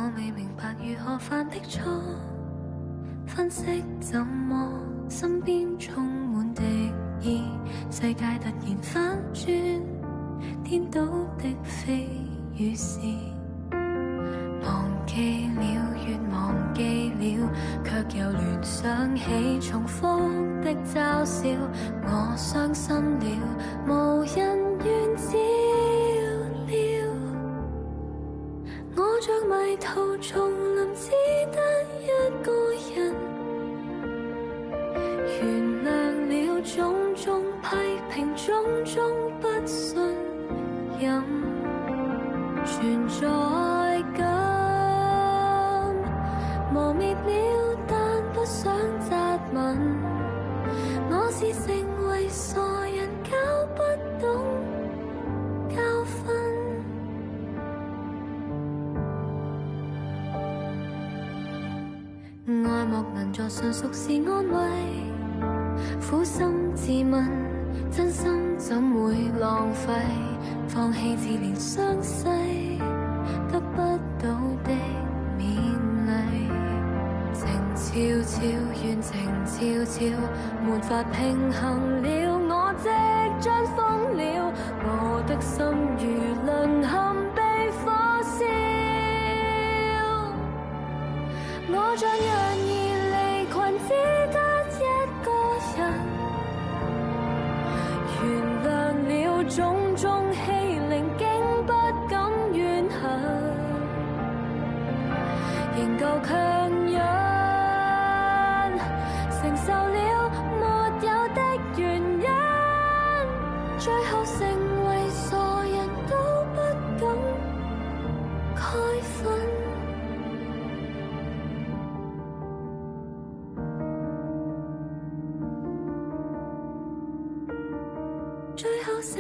我未明白如何犯的錯，分析怎麼身邊充滿敵意，世界突然反轉，顛倒的非與是。忘記了，越忘記了，卻又聯想起重複的嘲笑。我傷心了，無人願照料。我像迷途叢林，只得一個人。原諒了種種批評，種種不信任，存在感磨滅了，但不想責問。我是成為傻人，搞不懂教訓。愛莫能助，純屬是安慰。苦心自問，真心怎會浪費？放棄自憐傷勢，得不到的勉勵。靜悄悄，怨靜悄悄，沒法平衡了，我即將瘋了。我的心如淪陷被火燒，我像羊兒離群，只得一個人。原諒了種種欺凌，竟不敢怨恨，仍舊強忍，承受了沒有的原因，最後成為傻人都不敢開憤。最後成